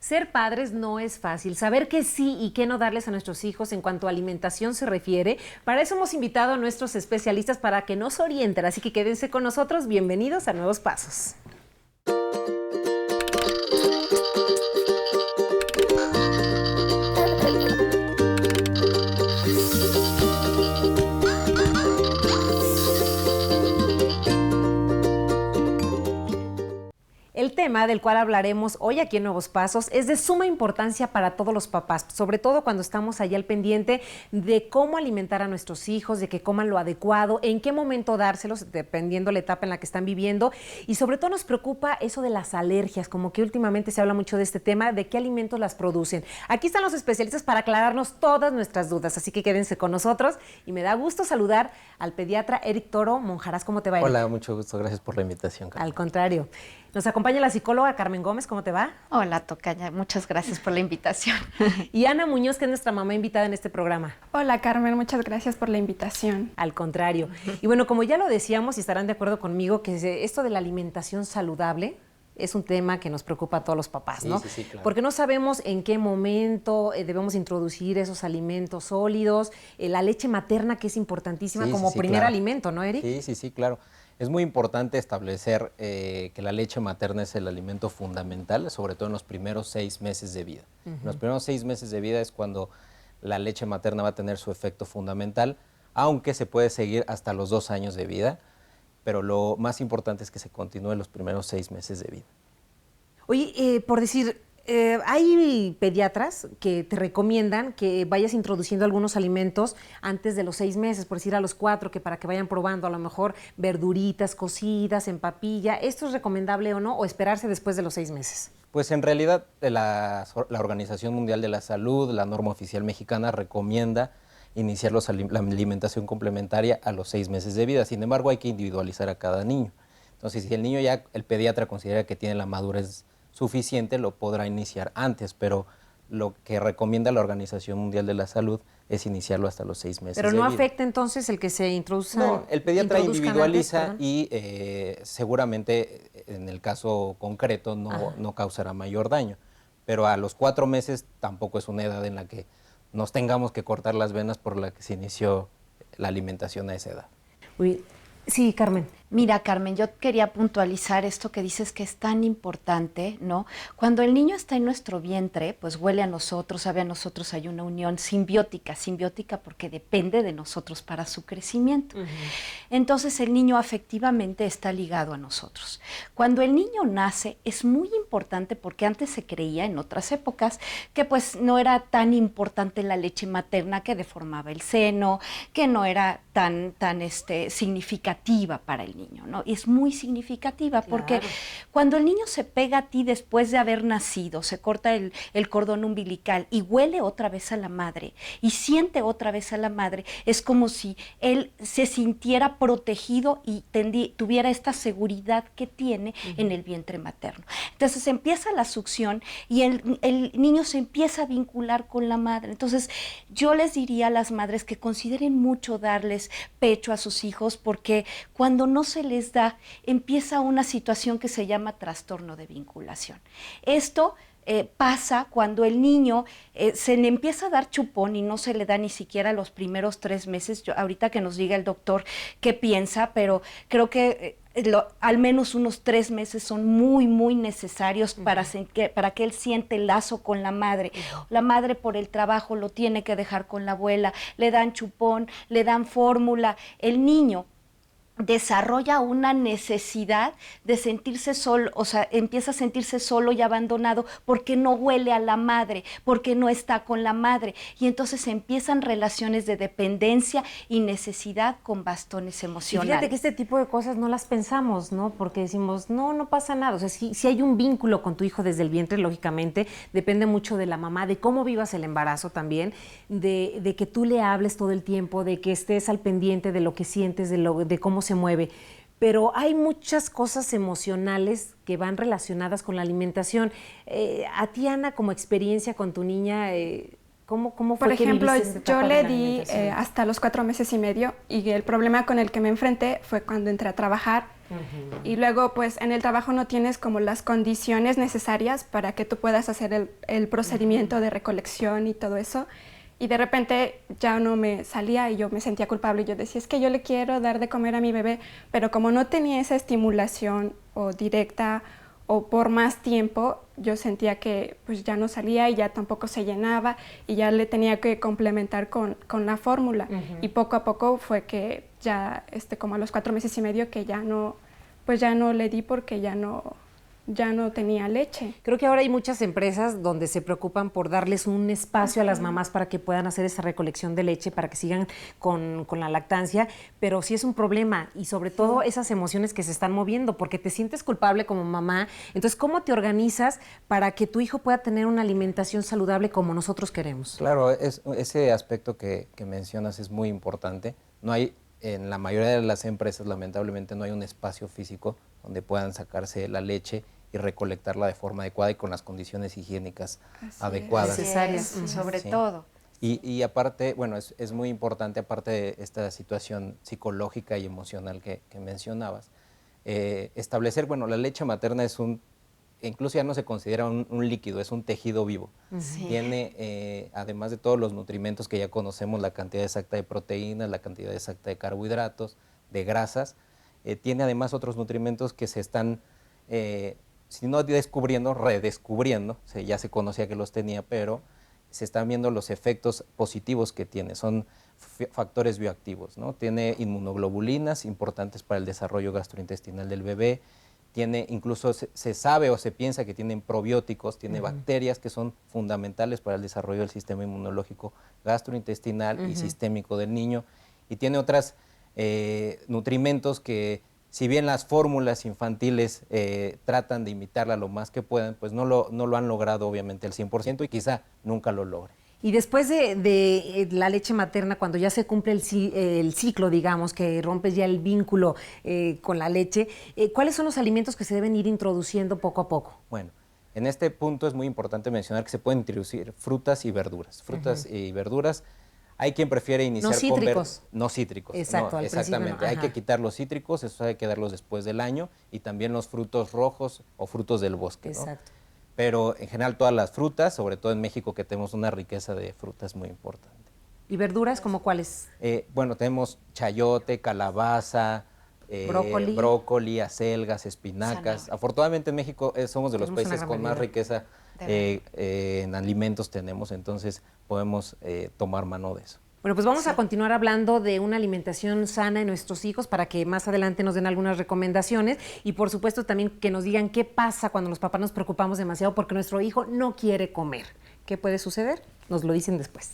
Ser padres no es fácil. Saber qué sí y qué no darles a nuestros hijos en cuanto a alimentación se refiere. Para eso hemos invitado a nuestros especialistas para que nos orienten. Así que quédense con nosotros. Bienvenidos a Nuevos Pasos. El tema del cual hablaremos hoy aquí en Nuevos Pasos es de suma importancia para todos los papás, sobre todo cuando estamos allá al pendiente de cómo alimentar a nuestros hijos, de que coman lo adecuado, en qué momento dárselos, dependiendo la etapa en la que están viviendo. Y sobre todo nos preocupa eso de las alergias, como que últimamente se habla mucho de este tema, de qué alimentos las producen. Aquí están los especialistas para aclararnos todas nuestras dudas, así que quédense con nosotros. Y me da gusto saludar al pediatra Eric Toro Monjarás. ¿Cómo te va, Eric? Hola, mucho gusto. Gracias por la invitación, Carmen. Al contrario. Nos acompaña la psicóloga Carmen Gómez. ¿Cómo te va? Hola, tocaya. Muchas gracias por la invitación. Y Ana Muñoz, que es nuestra mamá invitada en este programa. Hola, Carmen. Muchas gracias por la invitación. Al contrario. Y bueno, como ya lo decíamos y estarán de acuerdo conmigo, que esto de la alimentación saludable es un tema que nos preocupa a todos los papás, ¿no? Sí, claro. Porque no sabemos en qué momento debemos introducir esos alimentos sólidos, la leche materna, que es importantísima como primer alimento, ¿no, Eric? Sí, claro. Es muy importante establecer que la leche materna es el alimento fundamental, sobre todo en los primeros 6 meses de vida. En los primeros 6 meses de vida es cuando la leche materna va a tener su efecto fundamental, aunque se puede seguir hasta los 2 años de vida, pero lo más importante es que se continúe los primeros 6 meses de vida. Oye, por decir, hay pediatras que te recomiendan que vayas introduciendo algunos alimentos antes de los 6 meses, por decir a los 4, que para que vayan probando a lo mejor verduritas cocidas en papilla. ¿Esto es recomendable o no, o esperarse después de los 6 meses? Pues en realidad la Organización Mundial de la Salud, la norma oficial mexicana, recomienda iniciar la alimentación complementaria a los 6 meses de vida. Sin embargo, hay que individualizar a cada niño. Entonces, si el niño ya, el pediatra considera que tiene la madurez suficiente, lo podrá iniciar antes, pero lo que recomienda la Organización Mundial de la Salud es iniciarlo hasta los 6 meses de vida. ¿Pero no afecta entonces el que se introduzca? No, el pediatra individualiza antes, y seguramente en el caso concreto no causará mayor daño, pero a los 4 meses tampoco es una edad en la que nos tengamos que cortar las venas por la que se inició la alimentación a esa edad. Uy, sí, Carmen. Mira, Carmen, yo quería puntualizar esto que dices que es tan importante, ¿no? Cuando el niño está en nuestro vientre, pues huele a nosotros, sabe a nosotros, hay una unión simbiótica porque depende de nosotros para su crecimiento. Entonces el niño afectivamente está ligado a nosotros. Cuando el niño nace es muy importante porque antes se creía en otras épocas que pues no era tan importante la leche materna que deformaba el seno, que no era tan significativa para el niño, ¿no? Y es muy significativa porque cuando el niño se pega a ti después de haber nacido, se corta el cordón umbilical y huele otra vez a la madre y siente otra vez a la madre, es como si él se sintiera protegido y tuviera esta seguridad que tiene en el vientre materno. Entonces empieza la succión y el niño se empieza a vincular con la madre. Entonces yo les diría a las madres que consideren mucho darles pecho a sus hijos porque cuando no se les da, empieza una situación que se llama trastorno de vinculación. Esto pasa cuando el niño se le empieza a dar chupón y no se le da ni siquiera los primeros 3 meses. Ahorita que nos diga el doctor qué piensa, pero creo que al menos unos 3 meses son muy, muy necesarios para que él siente el lazo con la madre. La madre por el trabajo lo tiene que dejar con la abuela, le dan chupón, le dan fórmula. El niño desarrolla una necesidad de sentirse solo, o sea, empieza a sentirse solo y abandonado porque no huele a la madre, porque no está con la madre. Y entonces empiezan relaciones de dependencia y necesidad con bastones emocionales. Y fíjate que este tipo de cosas no las pensamos, ¿no? Porque decimos, no pasa nada. O sea, si hay un vínculo con tu hijo desde el vientre, lógicamente, depende mucho de la mamá, de cómo vivas el embarazo también, de que tú le hables todo el tiempo, de que estés al pendiente de lo que sientes, de cómo se mueve, pero hay muchas cosas emocionales que van relacionadas con la alimentación. A ti, Ana, como experiencia con tu niña, ¿cómo fue Por ejemplo, que viviste esta etapa yo de le la di alimentación? hasta los 4 meses y medio y el problema con el que me enfrenté fue cuando entré a trabajar Y luego, pues, en el trabajo no tienes como las condiciones necesarias para que tú puedas hacer el procedimiento de recolección y todo eso. Y de repente ya no me salía y yo me sentía culpable. Yo decía, es que yo le quiero dar de comer a mi bebé, pero como no tenía esa estimulación o directa o por más tiempo, yo sentía que pues ya no salía y ya tampoco se llenaba y ya le tenía que complementar con la fórmula. Y poco a poco fue que ya, como a los 4 meses y medio que ya no le di porque ya no tenía leche. Creo que ahora hay muchas empresas donde se preocupan por darles un espacio a las mamás para que puedan hacer esa recolección de leche, para que sigan con la lactancia, pero sí es un problema y sobre todo esas emociones que se están moviendo, porque te sientes culpable como mamá. Entonces, ¿cómo te organizas para que tu hijo pueda tener una alimentación saludable como nosotros queremos? Claro, ese aspecto que mencionas es muy importante. No hay, en la mayoría de las empresas, lamentablemente, no hay un espacio físico donde puedan sacarse la leche y recolectarla de forma adecuada y con las condiciones higiénicas adecuadas. Necesarias, sobre todo. Y aparte, bueno, es muy importante, aparte de esta situación psicológica y emocional que mencionabas, establecer, bueno, la leche materna incluso ya no se considera un líquido, es un tejido vivo. Sí. Tiene, además de todos los nutrimentos que ya conocemos, la cantidad exacta de proteínas, la cantidad exacta de carbohidratos, de grasas, tiene además otros nutrimentos que se están, si no descubriendo, redescubriendo. Ya se conocía que los tenía, pero se están viendo los efectos positivos que tiene. Son factores bioactivos, ¿no? Tiene inmunoglobulinas importantes para el desarrollo gastrointestinal del bebé. Tiene, incluso se sabe o se piensa que tienen probióticos, tiene bacterias que son fundamentales para el desarrollo del sistema inmunológico gastrointestinal y sistémico del niño. Y tiene otros nutrimentos que, si bien las fórmulas infantiles tratan de imitarla lo más que puedan, pues no lo han logrado obviamente al 100% y quizá nunca lo logren. Y después de la leche materna, cuando ya se cumple el ciclo, digamos, que rompes ya el vínculo con la leche, ¿cuáles son los alimentos que se deben ir introduciendo poco a poco? Bueno, en este punto es muy importante mencionar que se pueden introducir frutas y verduras. Frutas y verduras. Hay quien prefiere iniciar no cítricos. No cítricos. Exacto, no, exactamente. Hay que quitar los cítricos, eso hay que darlos después del año, y también los frutos rojos o frutos del bosque. Exacto. ¿No? Pero en general todas las frutas, sobre todo en México que tenemos una riqueza de frutas muy importante. ¿Y verduras como cuáles? Bueno, tenemos chayote, calabaza, brócoli, acelgas, espinacas. Zanahoria. Afortunadamente en México somos de los Tenemos una países gran con más variedad. riqueza en alimentos tenemos, entonces podemos tomar mano de eso. Bueno, pues vamos a continuar hablando de una alimentación sana en nuestros hijos para que más adelante nos den algunas recomendaciones y por supuesto también que nos digan qué pasa cuando los papás nos preocupamos demasiado porque nuestro hijo no quiere comer. ¿Qué puede suceder? Nos lo dicen después.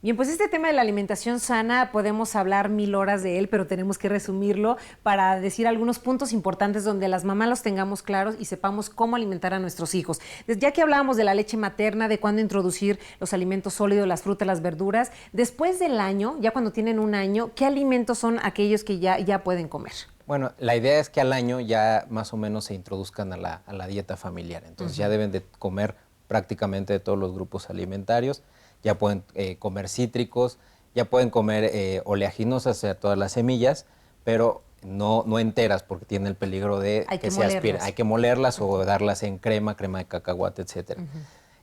Bien, pues este tema de la alimentación sana podemos hablar 1000 horas de él, pero tenemos que resumirlo para decir algunos puntos importantes donde las mamás los tengamos claros y sepamos cómo alimentar a nuestros hijos. Ya que hablábamos de la leche materna, de cuándo introducir los alimentos sólidos, las frutas, las verduras, después del año, ya cuando tienen un año, ¿qué alimentos son aquellos que ya pueden comer? Bueno, la idea es que al año ya más o menos se introduzcan a la dieta familiar, entonces ya deben de comer prácticamente de todos los grupos alimentarios. Ya pueden comer cítricos, ya pueden comer oleaginosas, o sea, todas las semillas, pero no enteras porque tiene el peligro de que se aspiren. Hay que molerlas o darlas en crema de cacahuate, etcétera.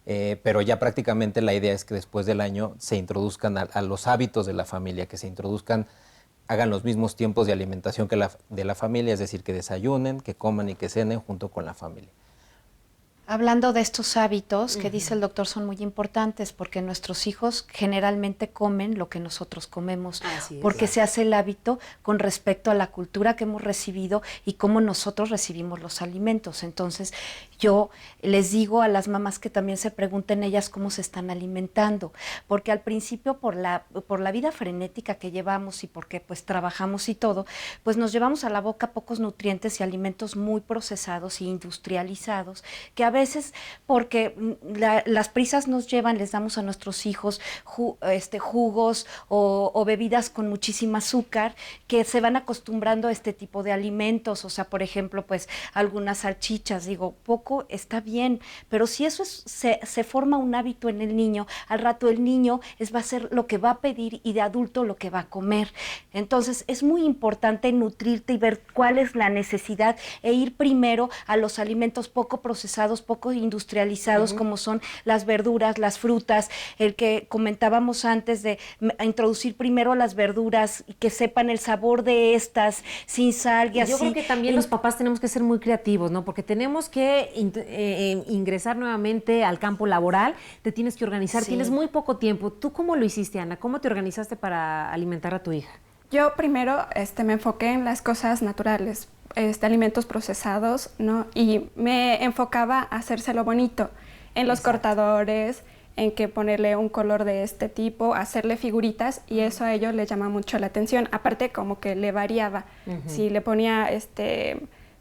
Pero ya prácticamente la idea es que después del año se introduzcan a los hábitos de la familia, que se introduzcan, hagan los mismos tiempos de alimentación que de la familia, es decir, que desayunen, que coman y que cenen junto con la familia. Hablando de estos hábitos que dice el doctor son muy importantes porque nuestros hijos generalmente comen lo que nosotros comemos, porque se hace el hábito con respecto a la cultura que hemos recibido y cómo nosotros recibimos los alimentos. Entonces yo les digo a las mamás que también se pregunten ellas cómo se están alimentando, porque al principio por la vida frenética que llevamos y porque pues trabajamos y todo, pues nos llevamos a la boca pocos nutrientes y alimentos muy procesados e industrializados que a veces porque las prisas nos llevan, les damos a nuestros hijos jugos o bebidas con muchísima azúcar que se van acostumbrando a este tipo de alimentos, o sea, por ejemplo, pues algunas salchichas, digo, poco poco está bien, pero si eso se forma un hábito en el niño, al rato el niño va a ser lo que va a pedir y de adulto lo que va a comer. Entonces es muy importante nutrirte y ver cuál es la necesidad e ir primero a los alimentos poco procesados, poco industrializados, como son las verduras, las frutas, el que comentábamos antes de introducir primero las verduras y que sepan el sabor de estas, sin sal y así. Yo creo que también los papás tenemos que ser muy creativos, ¿no? Porque tenemos que ingresar nuevamente al campo laboral, te tienes que organizar, tienes muy poco tiempo. ¿Tú cómo lo hiciste, Ana? ¿Cómo te organizaste para alimentar a tu hija? Yo primero me enfoqué en las cosas naturales, alimentos procesados, ¿no? Y me enfocaba a hacérselo bonito, en los cortadores, en que ponerle un color de este tipo, hacerle figuritas, y eso a ellos les llama mucho la atención. Aparte, como que le variaba. Si le ponía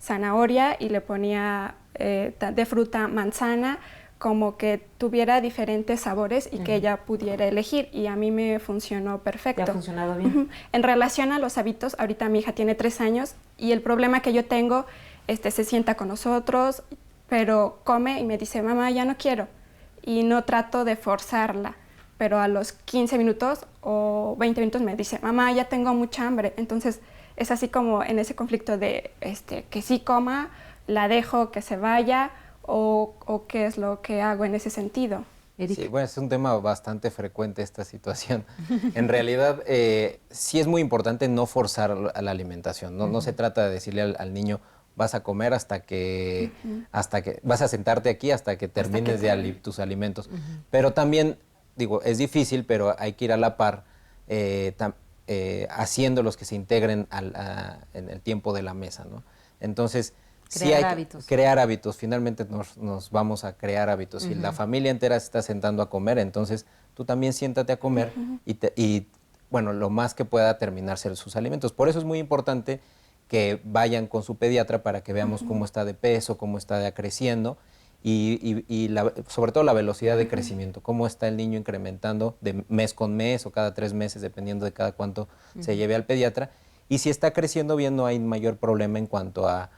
zanahoria y le ponía de fruta manzana, como que tuviera diferentes sabores y que ella pudiera elegir, y a mí me funcionó perfecto. ¿Te ha funcionado bien? En relación a los hábitos, ahorita mi hija tiene 3 años y el problema que yo tengo, se sienta con nosotros, pero come y me dice, mamá, ya no quiero, y no trato de forzarla, pero a los 15 minutos o 20 minutos me dice, mamá, ya tengo mucha hambre. Entonces es así como en ese conflicto de que sí coma, la dejo que se vaya, o qué es lo que hago en ese sentido. Sí, bueno, es un tema bastante frecuente esta situación. En realidad, sí es muy importante no forzar la alimentación. No se trata de decirle al niño, vas a comer hasta que vas a sentarte aquí hasta que termines tus alimentos. Pero también, digo, es difícil, pero hay que ir a la par haciéndolos que se integren en el tiempo de la mesa, ¿no? Entonces, crear hábitos. Finalmente nos vamos a crear hábitos. Si la familia entera se está sentando a comer, entonces tú también siéntate a comer y bueno, lo más que pueda terminarse sus alimentos. Por eso es muy importante que vayan con su pediatra para que veamos cómo está de peso, cómo está creciendo y sobre todo la velocidad de crecimiento, cómo está el niño incrementando de mes con mes o cada 3 meses, dependiendo de cada cuánto se lleve al pediatra. Y si está creciendo bien, no hay mayor problema en cuanto a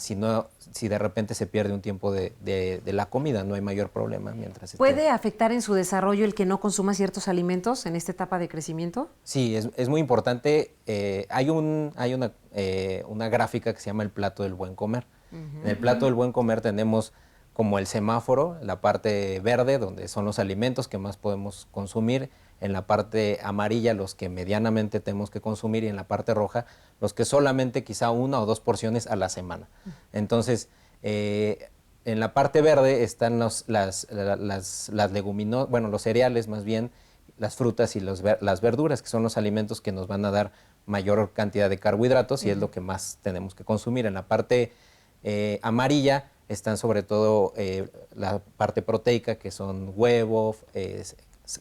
si de repente se pierde un tiempo de la comida, no hay mayor problema mientras ¿Puede afectar en su desarrollo el que no consuma ciertos alimentos en esta etapa de crecimiento? Sí, es muy importante. Hay una gráfica que se llama el plato del buen comer. En el plato del buen comer tenemos como el semáforo, la parte verde, donde son los alimentos que más podemos consumir, en la parte amarilla los que medianamente tenemos que consumir y en la parte roja los que solamente quizá 1 o 2 porciones a la semana. Entonces, en la parte verde están las leguminosas, bueno, los cereales más bien, las frutas y las verduras, que son los alimentos que nos van a dar mayor cantidad de carbohidratos y es lo que más tenemos que consumir. En la parte amarilla están sobre todo la parte proteica, que son huevo,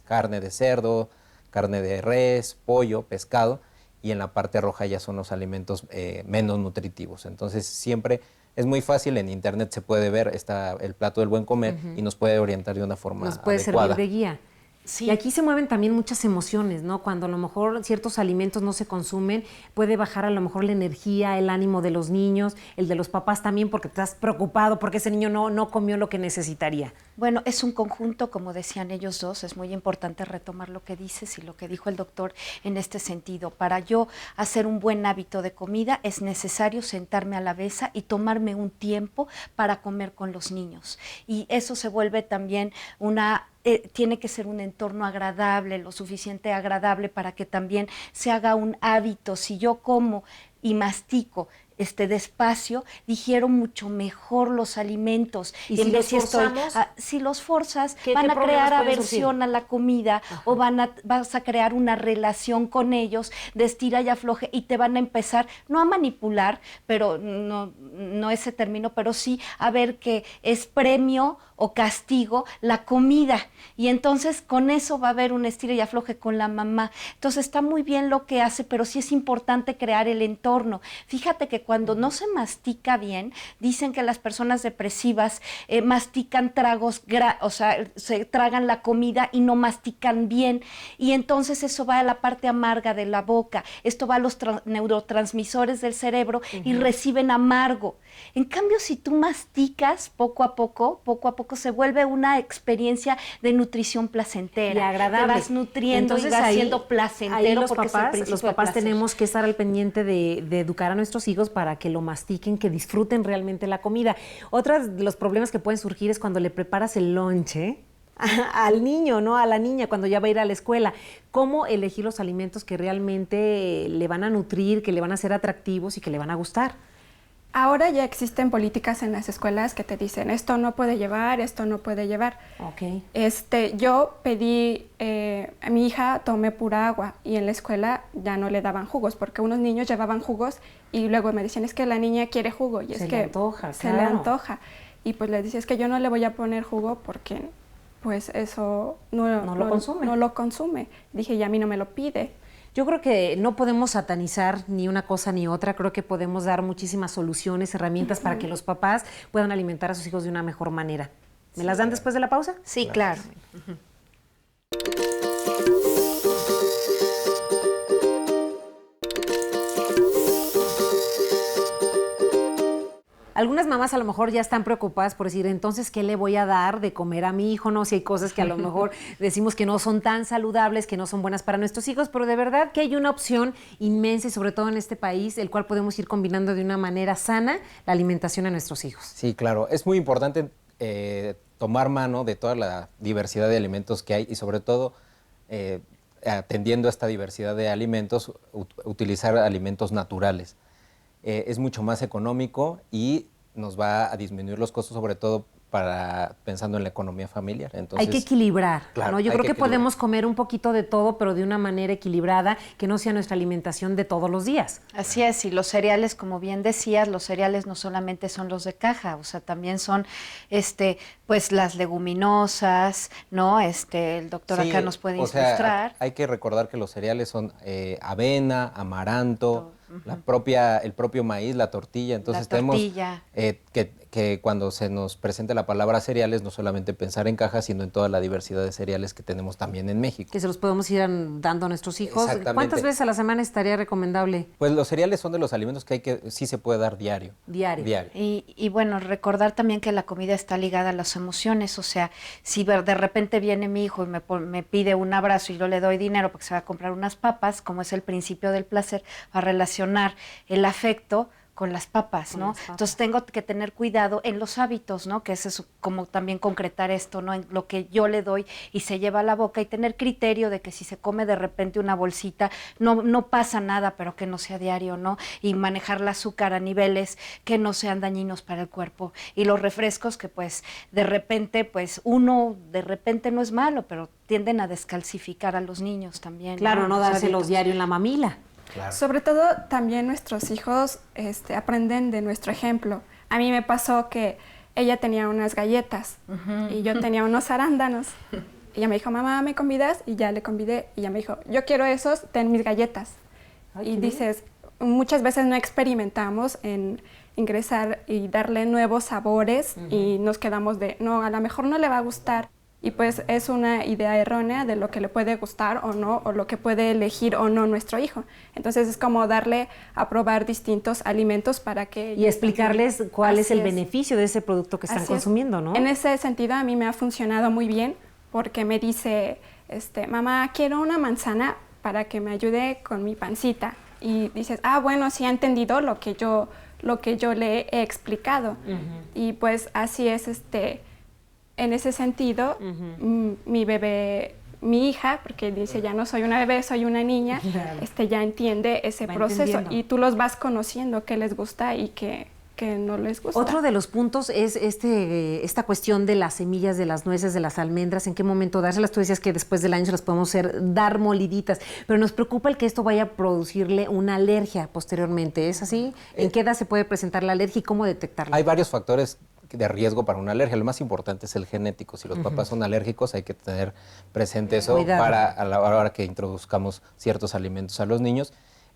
carne de cerdo, carne de res, pollo, pescado, y en la parte roja ya son los alimentos menos nutritivos. Entonces siempre es muy fácil, en internet se puede ver el plato del buen comer y nos puede orientar de una forma adecuada. Nos puede servir de guía. Sí. Y aquí se mueven también muchas emociones, ¿no? Cuando a lo mejor ciertos alimentos no se consumen, puede bajar a lo mejor la energía, el ánimo de los niños, el de los papás también, porque estás preocupado porque ese niño no comió lo que necesitaría. Bueno, es un conjunto, como decían ellos dos, es muy importante retomar lo que dices y lo que dijo el doctor en este sentido. Para yo hacer un buen hábito de comida es necesario sentarme a la mesa y tomarme un tiempo para comer con los niños. Y eso se vuelve también tiene que ser un entorno agradable, lo suficiente agradable para que también se haga un hábito. Si yo como y mastico despacio, digiero mucho mejor los alimentos. ¿Y si los forzamos? Si los forzas, ¿Qué van a problemas crear pueden aversión surgir? a la comida o vas a crear una relación con ellos de estira y afloje y te van a empezar, no a manipular, pero no ese término, pero sí a ver que es premio o castigo la comida. Y entonces con eso va a haber un estira y afloje con la mamá. Entonces está muy bien lo que hace, pero sí es importante crear el entorno. Fíjate que cuando no se mastica bien, dicen que las personas depresivas mastican tragos, o sea, se tragan la comida y no mastican bien, y entonces eso va a la parte amarga de la boca, esto va a los neurotransmisores del cerebro y reciben amargo. En cambio, si tú masticas poco a poco se vuelve una experiencia de nutrición placentera. Y agradable. Te vas nutriendo. Entonces, y va siendo placentero. Ahí los porque los papás tenemos que estar al pendiente de educar a nuestros hijos para que lo mastiquen, que disfruten realmente la comida. Otro de los problemas que pueden surgir es cuando le preparas el lonche al niño, ¿no? A la niña cuando ya va a ir a la escuela. ¿Cómo elegir los alimentos que realmente le van a nutrir, que le van a ser atractivos y que le van a gustar? Ahora ya existen políticas en las escuelas que te dicen esto no puede llevar, esto no puede llevar. Okay. Yo pedí, a mi hija tomé pura agua y en la escuela ya no le daban jugos porque unos niños llevaban jugos y luego me decían es que la niña quiere jugo y es que se le antoja. Y pues les decía es que yo no le voy a poner jugo porque pues eso no lo consume. Dije y a mí no me lo pide. Yo creo que no podemos satanizar ni una cosa ni otra, creo que podemos dar muchísimas soluciones, herramientas para que los papás puedan alimentar a sus hijos de una mejor manera. ¿Me las dan después de la pausa? Sí, claro. Algunas mamás a lo mejor ya están preocupadas por decir, entonces, ¿qué le voy a dar de comer a mi hijo? No, si hay cosas que a lo mejor decimos que no son tan saludables, que no son buenas para nuestros hijos, pero de verdad que hay una opción inmensa y sobre todo en este país, el cual podemos ir combinando de una manera sana la alimentación a nuestros hijos. Sí, claro. Es muy importante tomar mano de toda la diversidad de alimentos que hay y sobre todo atendiendo a esta diversidad de alimentos, utilizar alimentos naturales. Es mucho más económico y nos va a disminuir los costos, sobre todo pensando en la economía familiar. Entonces, hay que equilibrar, claro, ¿no? Yo creo que podemos comer un poquito de todo, pero de una manera equilibrada, que no sea nuestra alimentación de todos los días. Así es, y los cereales, como bien decías, los cereales no solamente son los de caja, o sea, también son pues las leguminosas, ¿no? El doctor acá nos puede ilustrar. Hay que recordar que los cereales son avena, amaranto, el propio maíz, la tortilla. Entonces tenemos que cuando se nos presente la palabra cereales, no solamente pensar en cajas, sino en toda la diversidad de cereales que tenemos también en México. Que se los podemos ir dando a nuestros hijos. ¿Cuántas veces a la semana estaría recomendable? Pues los cereales son de los alimentos que sí se puede dar diario. Diario. Y bueno, recordar también que la comida está ligada a las emociones, o sea, si de repente viene mi hijo y me pide un abrazo y yo le doy dinero porque se va a comprar unas papas, como es el principio del placer, a relacionar el afecto con las papas, ¿no? Entonces tengo que tener cuidado en los hábitos, ¿no? Que es eso, como también concretar esto, ¿no? En lo que yo le doy y se lleva a la boca y tener criterio de que si se come de repente una bolsita, no pasa nada, pero que no sea diario, ¿no? Y manejar el azúcar a niveles que no sean dañinos para el cuerpo. Y los refrescos que pues de repente no es malo, pero tienden a descalcificar a los niños también. Claro, no dárselos diario en la mamila. Claro. Sobre todo también nuestros hijos aprenden de nuestro ejemplo. A mí me pasó que ella tenía unas galletas y yo tenía unos arándanos. Y ella me dijo, mamá, ¿me convidas? Y ya le convidé y ella me dijo, yo quiero esos, ten mis galletas. Y dices, muchas veces no experimentamos en ingresar y darle nuevos sabores y nos quedamos no, a lo mejor no le va a gustar. Y pues es una idea errónea de lo que le puede gustar o no, o lo que puede elegir o no nuestro hijo. Entonces es como darle a probar distintos alimentos para que... Y explicarles cuál es el beneficio de ese producto que están consumiendo, ¿no? En ese sentido a mí me ha funcionado muy bien porque me dice, mamá, quiero una manzana para que me ayude con mi pancita. Y dices, bueno, sí ha entendido lo que yo le he explicado. Y pues así es en ese sentido, mi bebé, mi hija, porque dice, ya no soy una bebé, soy una niña, claro. Ya entiende ese proceso y tú los vas conociendo, qué les gusta y qué no les gusta. Otro de los puntos es esta cuestión de las semillas, de las nueces, de las almendras, en qué momento dárselas. Tú decías que después del año se las podemos dar moliditas, pero nos preocupa el que esto vaya a producirle una alergia posteriormente, ¿es así? ¿En qué edad se puede presentar la alergia y cómo detectarla? Hay varios factores de riesgo para una alergia. Lo más importante es el genético. Si los papás son alérgicos, hay que tener presente eso para a la hora que introduzcamos ciertos alimentos a los niños.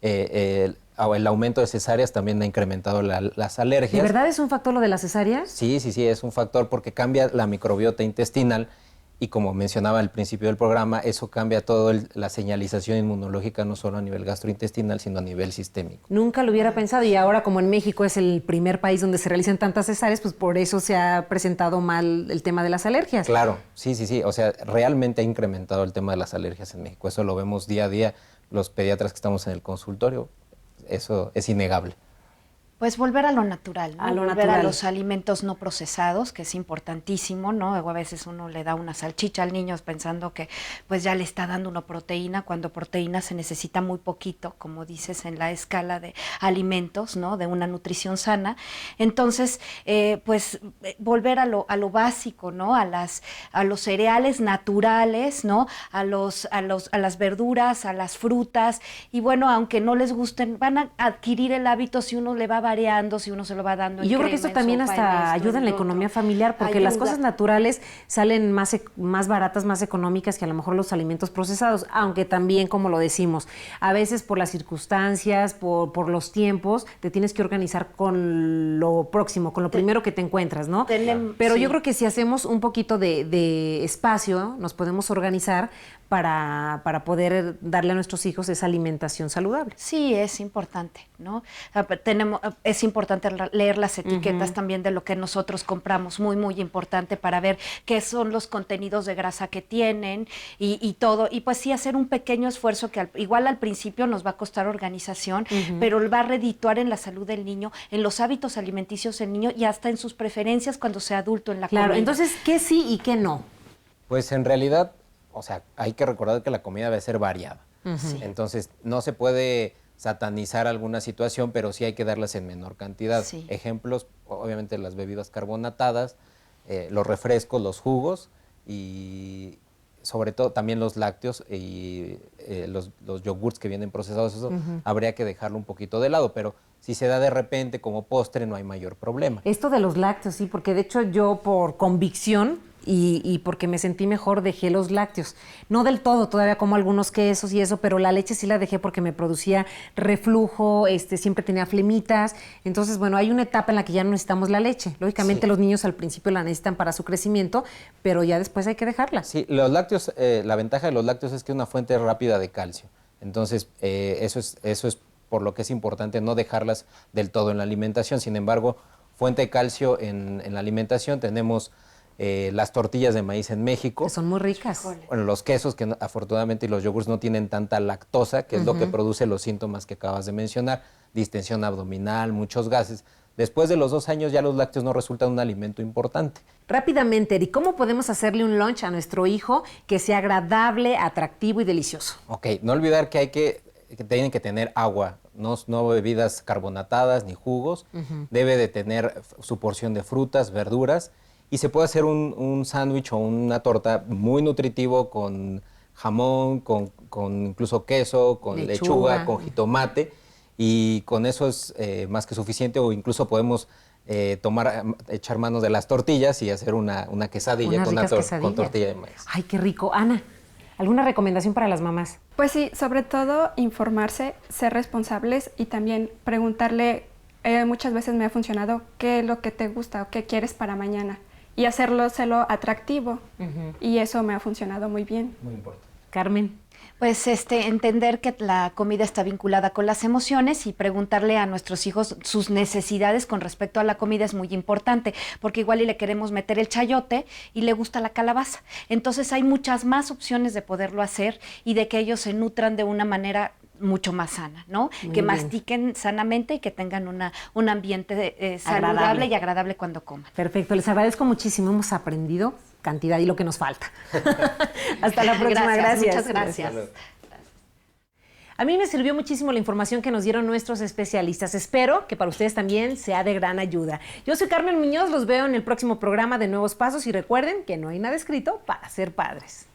el aumento de cesáreas también ha incrementado las alergias. ¿De verdad es un factor lo de las cesáreas? Sí, es un factor porque cambia la microbiota intestinal y como mencionaba al principio del programa, eso cambia toda la señalización inmunológica no solo a nivel gastrointestinal, sino a nivel sistémico. Nunca lo hubiera pensado y ahora como en México es el primer país donde se realizan tantas cesáreas, pues por eso se ha presentado mal el tema de las alergias. Claro, sí, o sea, realmente ha incrementado el tema de las alergias en México, eso lo vemos día a día los pediatras que estamos en el consultorio, eso es innegable. Pues volver a lo natural, ¿no? A lo volver natural. a los alimentos no procesados, que es importantísimo, ¿no? A veces uno le da una salchicha al niño pensando que pues ya le está dando una proteína, cuando proteína se necesita muy poquito, como dices, en la escala de alimentos, ¿no? De una nutrición sana. Entonces, pues volver a lo básico, ¿no? A los cereales naturales, ¿no? A las verduras, a las frutas, y bueno, aunque no les gusten, van a adquirir el hábito si uno le va variando, si uno se lo va dando en Y yo creo que crema, esto también sopa, hasta esto, ayuda en la lo otro. economía familiar, porque las cosas naturales salen más baratas, más económicas que a lo mejor los alimentos procesados, aunque también, como lo decimos, a veces por las circunstancias, por los tiempos, te tienes que organizar con lo próximo, con lo primero que te encuentras, ¿no? Pero sí. yo creo que si hacemos un poquito de espacio, nos podemos organizar para poder darle a nuestros hijos esa alimentación saludable. Sí, es importante, ¿no? Es importante leer las etiquetas también de lo que nosotros compramos, muy, muy importante para ver qué son los contenidos de grasa que tienen y todo. Y pues sí, hacer un pequeño esfuerzo que igual al principio nos va a costar organización, pero va a redituar en la salud del niño, en los hábitos alimenticios del niño y hasta en sus preferencias cuando sea adulto en la Claro, comida. entonces, ¿qué sí y qué no? Pues en realidad, o sea, hay que recordar que la comida debe ser variada. Sí. Entonces, no se puede satanizar alguna situación, pero sí hay que darlas en menor cantidad. Sí. Ejemplos, obviamente las bebidas carbonatadas, los refrescos, los jugos y sobre todo también los lácteos y los yogurts que vienen procesados, eso habría que dejarlo un poquito de lado, pero si se da de repente como postre no hay mayor problema. Esto de los lácteos, sí, porque de hecho yo por convicción y porque me sentí mejor dejé los lácteos. No del todo, todavía como algunos quesos y eso, pero la leche sí la dejé porque me producía reflujo, siempre tenía flemitas. Entonces, bueno, hay una etapa en la que ya no necesitamos la leche. Lógicamente los niños al principio la necesitan para su crecimiento, pero ya después hay que dejarla. Sí, los lácteos, la ventaja de los lácteos es que es una fuente rápida de calcio. Entonces, eso es por lo que es importante no dejarlas del todo en la alimentación. Sin embargo, fuente de calcio en la alimentación tenemos las tortillas de maíz en México. Que son muy ricas. Bueno, los quesos, que afortunadamente, y los yogurts no tienen tanta lactosa, que es lo que produce los síntomas que acabas de mencionar, distensión abdominal, muchos gases. Después de los 2 años ya los lácteos no resultan un alimento importante. Rápidamente, Eri, ¿cómo podemos hacerle un lunch a nuestro hijo que sea agradable, atractivo y delicioso? Ok, no olvidar que tienen que tener agua, no bebidas carbonatadas ni jugos. Debe de tener su porción de frutas, verduras, y se puede hacer un sándwich o una torta muy nutritivo con jamón, con incluso queso, con lechuga, con jitomate, y con eso es más que suficiente, o incluso podemos echar manos de las tortillas y hacer una quesadilla con tortilla de maíz. Ay, qué rico. Ana, ¿alguna recomendación para las mamás? Pues sí, sobre todo informarse, ser responsables y también preguntarle, muchas veces me ha funcionado, qué es lo que te gusta o qué quieres para mañana y hacerlo atractivo. Y eso me ha funcionado muy bien. Muy importante. Carmen. Pues entender que la comida está vinculada con las emociones y preguntarle a nuestros hijos sus necesidades con respecto a la comida es muy importante, porque igual y le queremos meter el chayote y le gusta la calabaza. Entonces hay muchas más opciones de poderlo hacer y de que ellos se nutran de una manera mucho más sana, ¿no? Que mastiquen sanamente y que tengan un ambiente saludable y agradable cuando coman. Perfecto, les agradezco muchísimo, hemos aprendido cantidad y lo que nos falta. Hasta la próxima, gracias. Muchas gracias. A mí me sirvió muchísimo la información que nos dieron nuestros especialistas. Espero que para ustedes también sea de gran ayuda. Yo soy Carmen Muñoz, los veo en el próximo programa de Nuevos Pasos y recuerden que no hay nada escrito para ser padres.